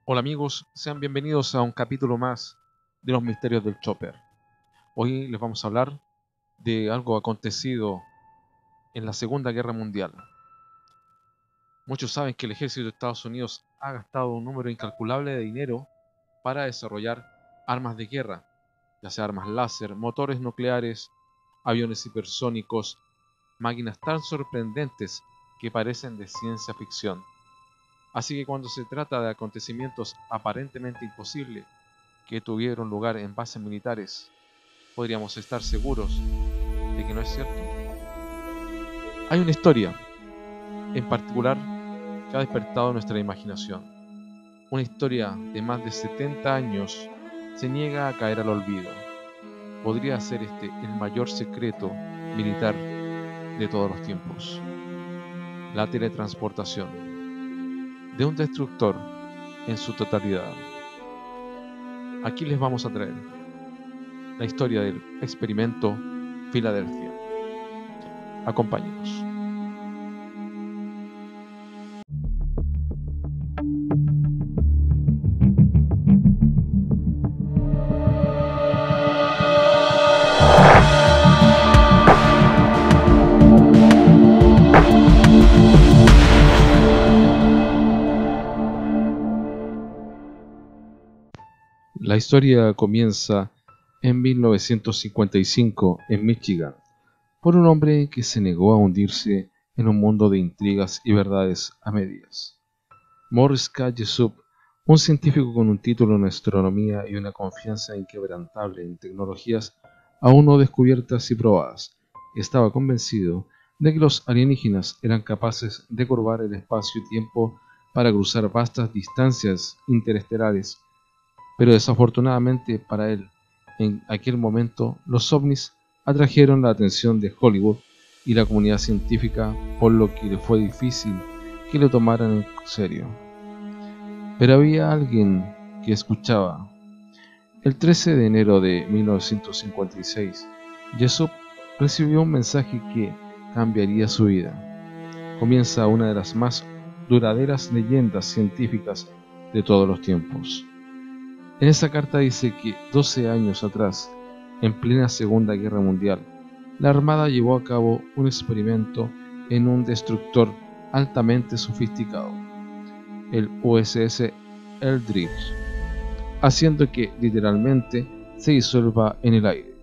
Hola amigos, sean bienvenidos a un capítulo más de los misterios del Chopper. Hoy les vamos a hablar de algo acontecido en la Segunda Guerra Mundial. Muchos saben que el ejército de Estados Unidos ha gastado un número incalculable de dinero para desarrollar armas de guerra, ya sea armas láser, motores nucleares, aviones hipersónicos, máquinas tan sorprendentes que parecen de ciencia ficción. Así que cuando se trata de acontecimientos aparentemente imposibles que tuvieron lugar en bases militares, podríamos estar seguros de que no es cierto. Hay una historia en particular que ha despertado nuestra imaginación. Una historia de más de 70 años se niega a caer al olvido. Podría ser este el mayor secreto militar de todos los tiempos. La teletransportación de un destructor en su totalidad. Aquí les vamos a traer la historia del experimento Filadelfia. Acompáñenos. La historia comienza en 1955 en Michigan por un hombre que se negó a hundirse en un mundo de intrigas y verdades a medias. Morris K. Jessup, un científico con un título en astronomía y una confianza inquebrantable en tecnologías aún no descubiertas y probadas, estaba convencido de que los alienígenas eran capaces de curvar el espacio y tiempo para cruzar vastas distancias interestelares, pero desafortunadamente para él, en aquel momento los ovnis atrajeron la atención de Hollywood y la comunidad científica, por lo que le fue difícil que lo tomaran en serio. Pero había alguien que escuchaba. El 13 de enero de 1956, Jessup recibió un mensaje que cambiaría su vida. Comienza una de las más duraderas leyendas científicas de todos los tiempos. En esa carta dice que 12 años atrás, en plena Segunda Guerra Mundial, la Armada llevó a cabo un experimento en un destructor altamente sofisticado, el USS Eldridge, haciendo que literalmente se disuelva en el aire.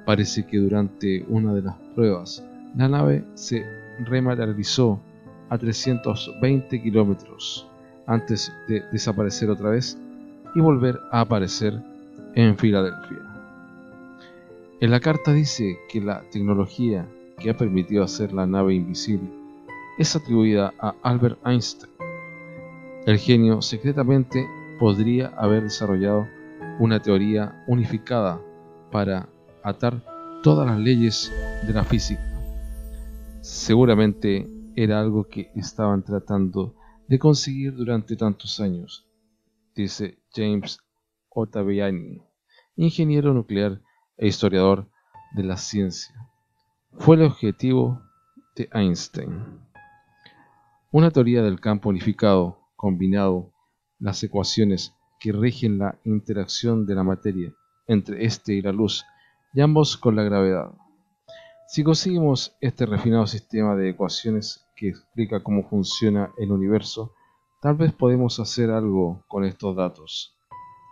Parece que durante una de las pruebas, la nave se rematerializó a 320 kilómetros antes de desaparecer otra vez y volver a aparecer en Filadelfia. En la carta dice que la tecnología que ha permitido hacer la nave invisible es atribuida a Albert Einstein. El genio secretamente podría haber desarrollado una teoría unificada para atar todas las leyes de la física. Seguramente era algo que estaban tratando de conseguir durante tantos años, dice James Ottaviani, ingeniero nuclear e historiador de la ciencia. Fue el objetivo de Einstein. Una teoría del campo unificado, combinado las ecuaciones que rigen la interacción de la materia entre éste y la luz, y ambos con la gravedad. Si conseguimos este refinado sistema de ecuaciones que explica cómo funciona el universo, tal vez podemos hacer algo con estos datos,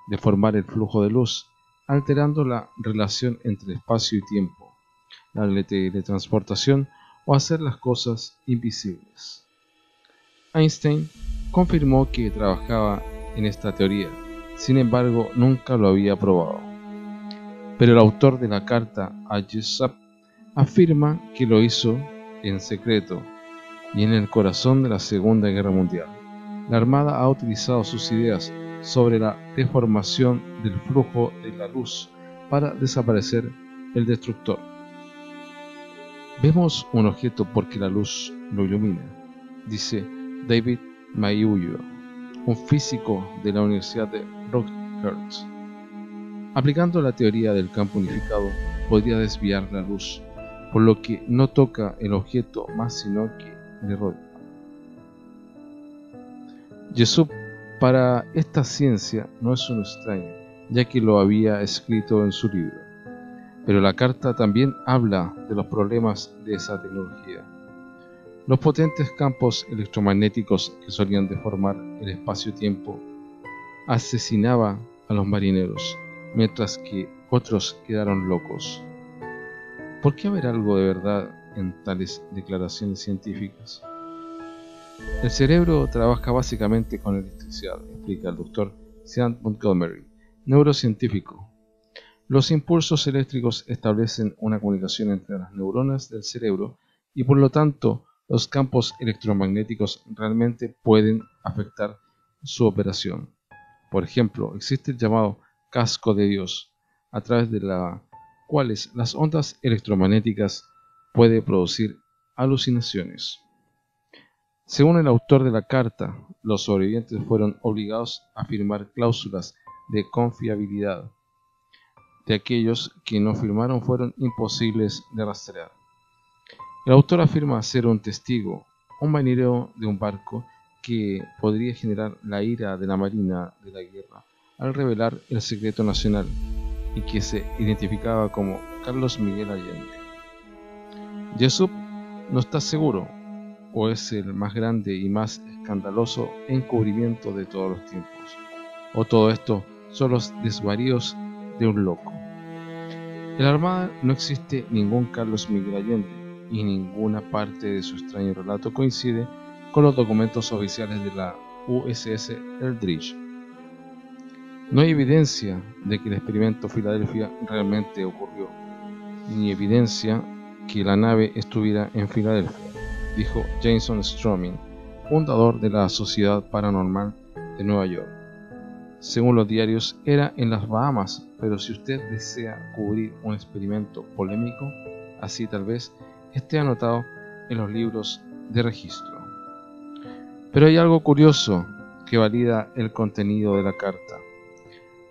deformar el flujo de luz, alterando la relación entre espacio y tiempo, la teletransportación o hacer las cosas invisibles. Einstein confirmó que trabajaba en esta teoría, sin embargo nunca lo había probado. Pero el autor de la carta a Jessup afirma que lo hizo en secreto y en el corazón de la Segunda Guerra Mundial. La Armada ha utilizado sus ideas sobre la deformación del flujo de la luz para desaparecer el destructor. Vemos un objeto porque la luz lo ilumina, dice David Mayuyo, un físico de la Universidad de Rutgers. Aplicando la teoría del campo unificado, podría desviar la luz, por lo que no toca el objeto más sino que le rodea. Jessup Para esta ciencia no es un extraño, ya que lo había escrito en su libro. Pero la carta también habla de los problemas de esa tecnología. Los potentes campos electromagnéticos que solían deformar el espacio-tiempo asesinaban a los marineros, mientras que otros quedaron locos. ¿Por qué haber algo de verdad en tales declaraciones científicas? El cerebro trabaja básicamente con electricidad, explica el Dr. Sean Montgomery, neurocientífico. Los impulsos eléctricos establecen una comunicación entre las neuronas del cerebro y por lo tanto los campos electromagnéticos realmente pueden afectar su operación. Por ejemplo, existe el llamado casco de Dios, a través de la cuales las ondas electromagnéticas pueden producir alucinaciones. Según el autor de la carta, los sobrevivientes fueron obligados a firmar cláusulas de confiabilidad. De aquellos que no firmaron fueron imposibles de rastrear. El autor afirma ser un testigo, un marinero de un barco que podría generar la ira de la Marina de la Guerra al revelar el secreto nacional y que se identificaba como Carlos Miguel Allende. Jessup no está seguro, o es el más grande y más escandaloso encubrimiento de todos los tiempos, o todo esto son los desvaríos de un loco. En la Armada no existe ningún Carlos Miguel Allende, y ninguna parte de su extraño relato coincide con los documentos oficiales de la USS Eldridge. No hay evidencia de que el experimento Filadelfia realmente ocurrió, ni evidencia que la nave estuviera en Filadelfia, dijo Jason Stroming, fundador de la Sociedad Paranormal de Nueva York. Según los diarios, era en las Bahamas, pero si usted desea cubrir un experimento polémico, así tal vez esté anotado en los libros de registro. Pero hay algo curioso que valida el contenido de la carta.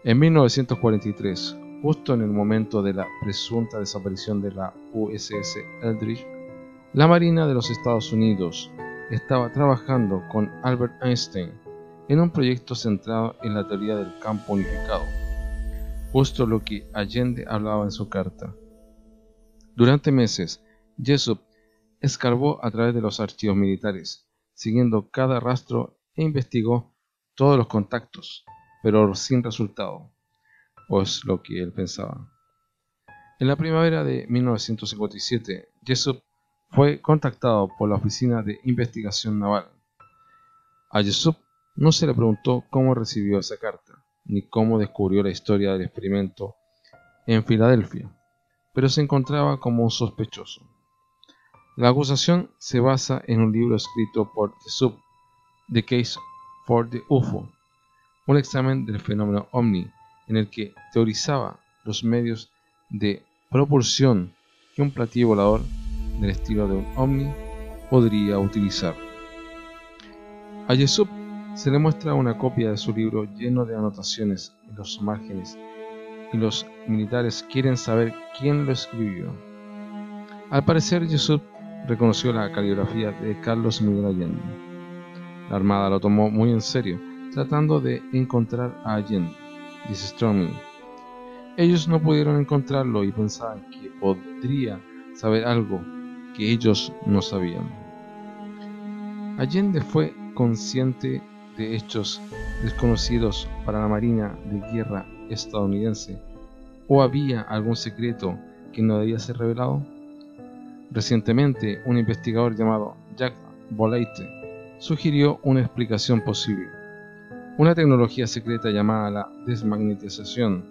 En 1943, justo en el momento de la presunta desaparición de la USS Eldridge, la Marina de los Estados Unidos estaba trabajando con Albert Einstein en un proyecto centrado en la teoría del campo unificado, justo lo que Allende hablaba en su carta. Durante meses, Jessup escarbó a través de los archivos militares, siguiendo cada rastro e investigó todos los contactos, pero sin resultado, o es lo que él pensaba. En la primavera de 1957, Jessup fue contactado por la Oficina de Investigación Naval. A Jessup no se le preguntó cómo recibió esa carta, ni cómo descubrió la historia del experimento en Filadelfia, pero se encontraba como un sospechoso. La acusación se basa en un libro escrito por Jessup, The Case for the UFO, un examen del fenómeno OVNI, en el que teorizaba los medios de propulsión que un platillo volador del estilo de un OVNI podría utilizar. A Jessup se le muestra una copia de su libro lleno de anotaciones en los márgenes y los militares quieren saber quién lo escribió. Al parecer, Jessup reconoció la caligrafía de Carlos Miguel Allende. La Armada lo tomó muy en serio, tratando de encontrar a Allende, dice Stroming. Ellos no pudieron encontrarlo y pensaban que podría saber algo que ellos no sabían. Allende fue consciente de hechos desconocidos para la Marina de Guerra estadounidense, ¿o había algún secreto que no debía ser revelado? Recientemente, un investigador llamado Jack Boleite sugirió una explicación posible: una tecnología secreta llamada la desmagnetización.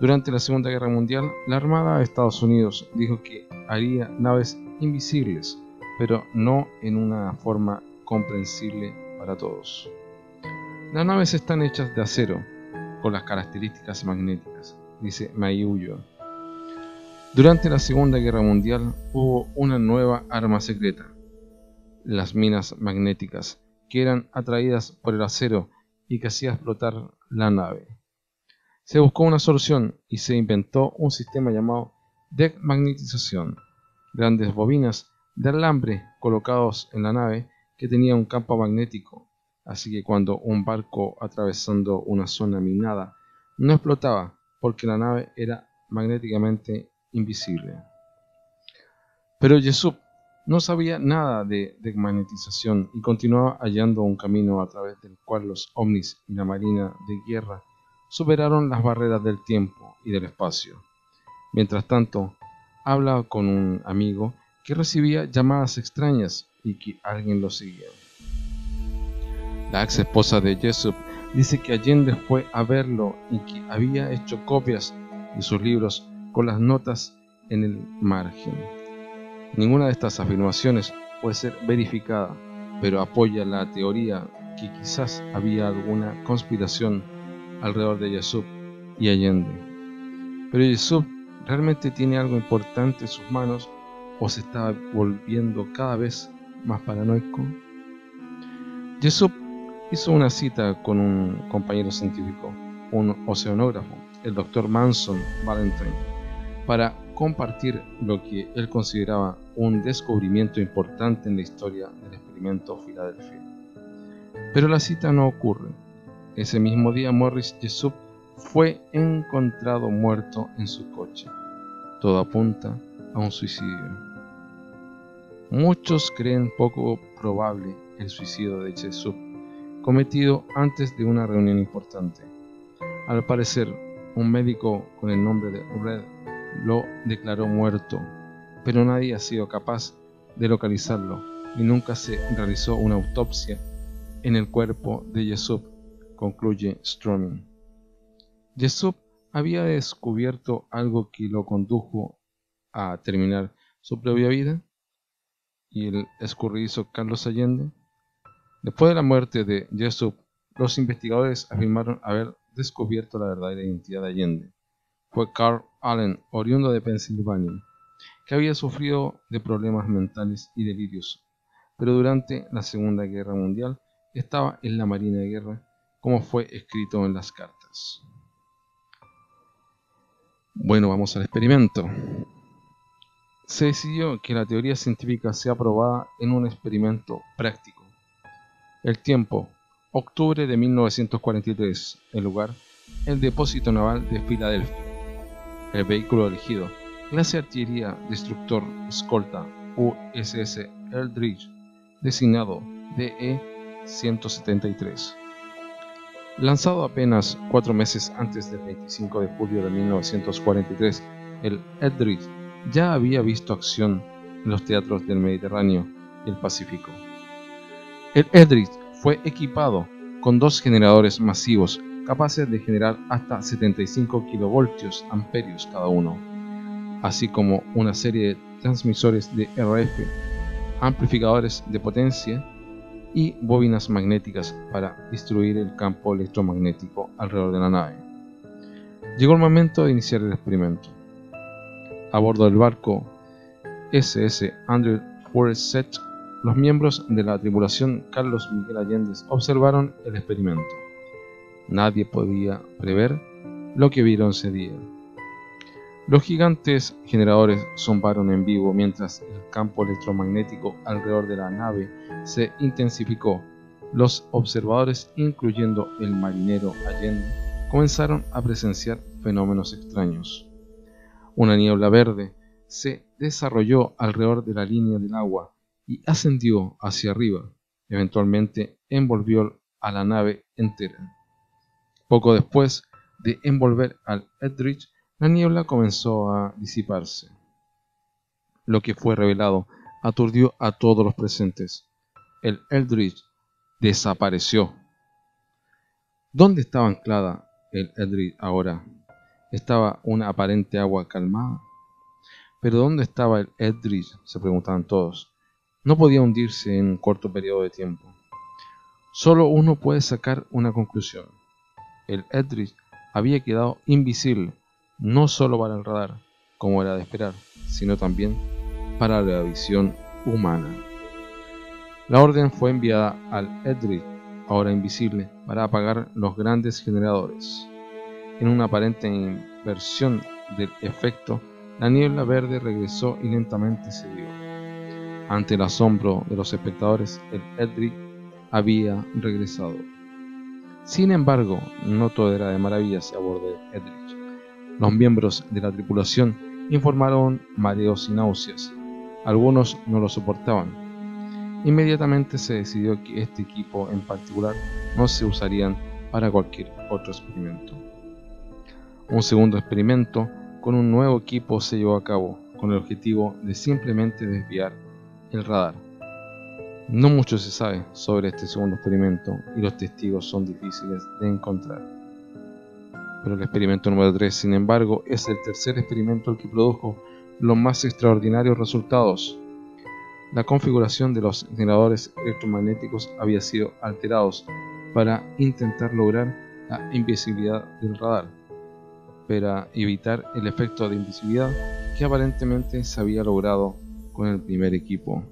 Durante la Segunda Guerra Mundial, la Armada de Estados Unidos dijo que haría naves invisibles, pero no en una forma comprensible para todos. Las naves están hechas de acero, con las características magnéticas, dice Mayuyo. Durante la Segunda Guerra Mundial hubo una nueva arma secreta: las minas magnéticas, que eran atraídas por el acero y que hacía explotar la nave. Se buscó una solución y se inventó un sistema llamado desmagnetización, grandes bobinas de alambre colocados en la nave que tenía un campo magnético así que cuando un barco atravesando una zona minada no explotaba porque la nave era magnéticamente invisible. Pero Yusuf no sabía nada de magnetización y continuaba hallando un camino a través del cual los ovnis y la marina de guerra superaron las barreras del tiempo y del espacio. Mientras tanto, hablaba con un amigo que recibía llamadas extrañas y que alguien lo seguía. La ex esposa de Yusuf dice que Allende fue a verlo y que había hecho copias de sus libros con las notas en el margen. Ninguna de estas afirmaciones puede ser verificada, pero apoya la teoría que quizás había alguna conspiración alrededor de Yusuf y Allende. Pero Yusuf realmente tiene algo importante en sus manos o se está volviendo cada vez más paranoico. Yusuf hizo una cita con un compañero científico, un oceanógrafo, el Dr. Manson Valentine, para compartir lo que él consideraba un descubrimiento importante en la historia del experimento Filadelfia. Pero la cita no ocurre. Ese mismo día Morris Yusuf fue encontrado muerto en su coche. Todo apunta a un suicidio. Muchos creen poco probable el suicidio de Yusuf, cometido antes de una reunión importante. Al parecer, un médico con el nombre de Red lo declaró muerto, pero nadie ha sido capaz de localizarlo y nunca se realizó una autopsia en el cuerpo de Yusuf, concluye Stroming. Yusuf había descubierto algo que lo condujo a terminar su propia vida y el escurridizo Carlos Allende. Después de la muerte de Yusuf, los investigadores afirmaron haber descubierto la verdadera identidad de Allende. Fue Carl Allen, oriundo de Pensilvania, que había sufrido de problemas mentales y delirios, pero durante la Segunda Guerra Mundial estaba en la Marina de Guerra, como fue escrito en las cartas. Bueno, vamos al experimento. Se decidió que la teoría científica sea probada en un experimento práctico. El tiempo, octubre de 1943. El lugar, el depósito naval de Filadelfia. El vehículo elegido, clase artillería destructor escolta USS Eldridge, designado DE-173. Lanzado apenas 4 meses antes del 25 de julio de 1943, el Eldridge ya había visto acción en los teatros del Mediterráneo y el Pacífico. El Eldridge fue equipado con 2 generadores masivos capaces de generar hasta 75 kilovoltios amperios cada uno, así como una serie de transmisores de RF, amplificadores de potencia y bobinas magnéticas para distribuir el campo electromagnético alrededor de la nave. Llegó el momento de iniciar el experimento. A bordo del barco SS Andrew Forsyth, los miembros de la tripulación Carlos Miguel Allende observaron el experimento. Nadie podía prever lo que vieron ese día. Los gigantes generadores zumbaron en vivo mientras el campo electromagnético alrededor de la nave se intensificó. Los observadores, incluyendo el marinero Allende, comenzaron a presenciar fenómenos extraños. Una niebla verde se desarrolló alrededor de la línea del agua y ascendió hacia arriba. Eventualmente envolvió a la nave entera. Poco después de envolver al Eldridge, la niebla comenzó a disiparse. Lo que fue revelado aturdió a todos los presentes. El Eldridge desapareció. ¿Dónde estaba anclada el Eldridge ahora? ¿Estaba una aparente agua calmada? ¿Pero dónde estaba el Eldridge?, se preguntaban todos. No podía hundirse en un corto periodo de tiempo. Solo uno puede sacar una conclusión. El Eldridge había quedado invisible, no solo para el radar, como era de esperar, sino también para la visión humana. La orden fue enviada al Eldridge, ahora invisible, para apagar los grandes generadores. En una aparente inversión del efecto, la niebla verde regresó y lentamente cedió. Ante el asombro de los espectadores, el Eldridge había regresado. Sin embargo, no todo era de maravillas a bordo del Eldridge. Los miembros de la tripulación informaron mareos y náuseas. Algunos no lo soportaban. Inmediatamente se decidió que este equipo en particular no se usarían para cualquier otro experimento. Un segundo experimento con un nuevo equipo se llevó a cabo, con el objetivo de simplemente desviar el radar. No mucho se sabe sobre este segundo experimento y los testigos son difíciles de encontrar. Pero el experimento número 3, sin embargo, es el tercer experimento el que produjo los más extraordinarios resultados. La configuración de los generadores electromagnéticos había sido alterados para intentar lograr la invisibilidad del radar, para evitar el efecto de invisibilidad que aparentemente se había logrado con el primer equipo.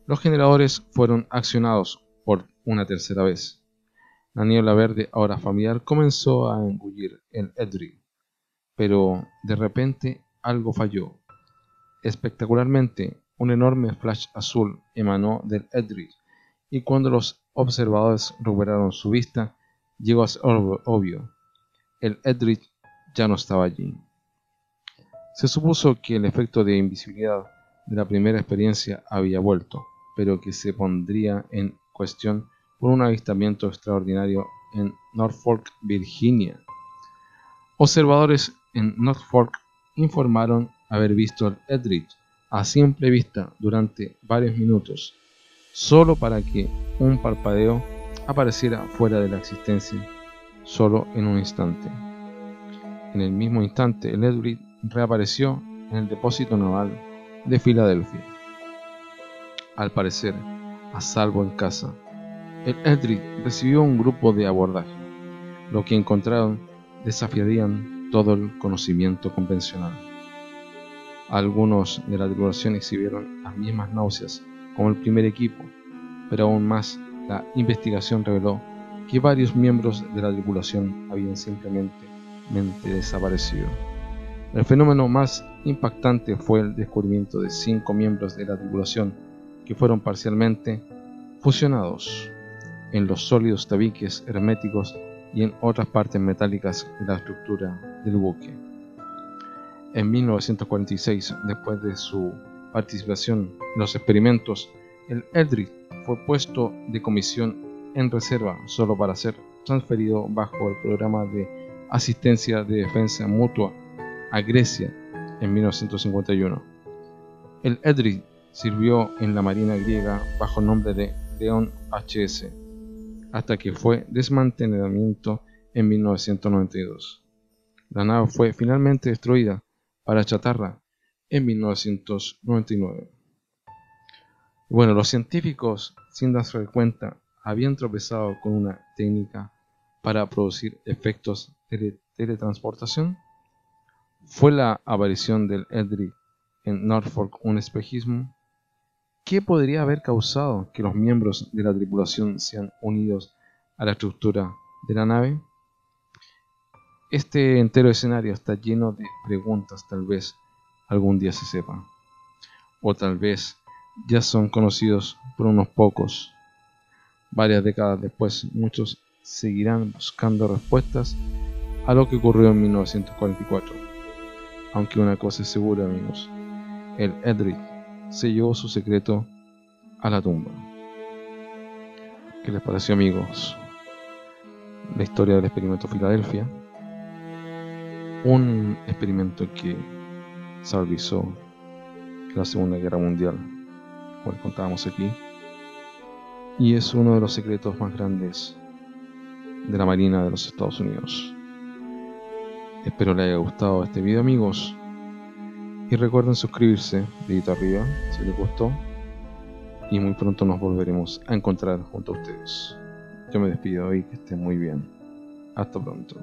Los generadores fueron accionados por una tercera vez. La niebla verde, ahora familiar, comenzó a engullir el Eldridge, pero de repente algo falló. Espectacularmente, un enorme flash azul emanó del Eldridge, y cuando los observadores recuperaron su vista, llegó a ser obvio: el Eldridge ya no estaba allí. Se supuso que el efecto de invisibilidad de la primera experiencia había vuelto, pero que se pondría en cuestión por un avistamiento extraordinario en Norfolk, Virginia. Observadores en Norfolk informaron haber visto el Eldridge a simple vista durante varios minutos, solo para que un parpadeo apareciera fuera de la existencia, solo en un instante. En el mismo instante, el Eldridge reapareció en el depósito naval de Filadelfia. Al parecer, a salvo en casa, el Eldridge recibió un grupo de abordaje. Lo que encontraron desafiarían todo el conocimiento convencional. Algunos de la tripulación exhibieron las mismas náuseas como el primer equipo, pero aún más, la investigación reveló que varios miembros de la tripulación habían simplemente desaparecido. El fenómeno más impactante fue el descubrimiento de 5 miembros de la tripulación que fueron parcialmente fusionados en los sólidos tabiques herméticos y en otras partes metálicas de la estructura del buque. En 1946, después de su participación en los experimentos, el Eldridge fue puesto de comisión en reserva solo para ser transferido bajo el programa de asistencia de defensa mutua a Grecia en 1951. El Eldridge sirvió en la marina griega bajo el nombre de Leon HS, hasta que fue desmantelamiento en 1992. La nave fue finalmente destruida para chatarra en 1999. Bueno, los científicos, sin darse cuenta, habían tropezado con una técnica para producir efectos de teletransportación. ¿Fue la aparición del Eldridge en Norfolk un espejismo? ¿Qué podría haber causado que los miembros de la tripulación sean unidos a la estructura de la nave? Este entero escenario está lleno de preguntas. Tal vez algún día se sepa, o tal vez ya son conocidos por unos pocos. Varias décadas después, muchos seguirán buscando respuestas a lo que ocurrió en 1944. Aunque una cosa es segura, amigos: el Eldridge se llevó su secreto a la tumba. ¿Qué les pareció, amigos, la historia del experimento Filadelfia? Un experimento que se realizó en la Segunda Guerra Mundial, como les contábamos aquí, y es uno de los secretos más grandes de la Marina de los Estados Unidos. Espero les haya gustado este video, amigos, y recuerden suscribirse, dedito arriba si les gustó, y muy pronto nos volveremos a encontrar junto a ustedes. Yo me despido y que estén muy bien. Hasta pronto.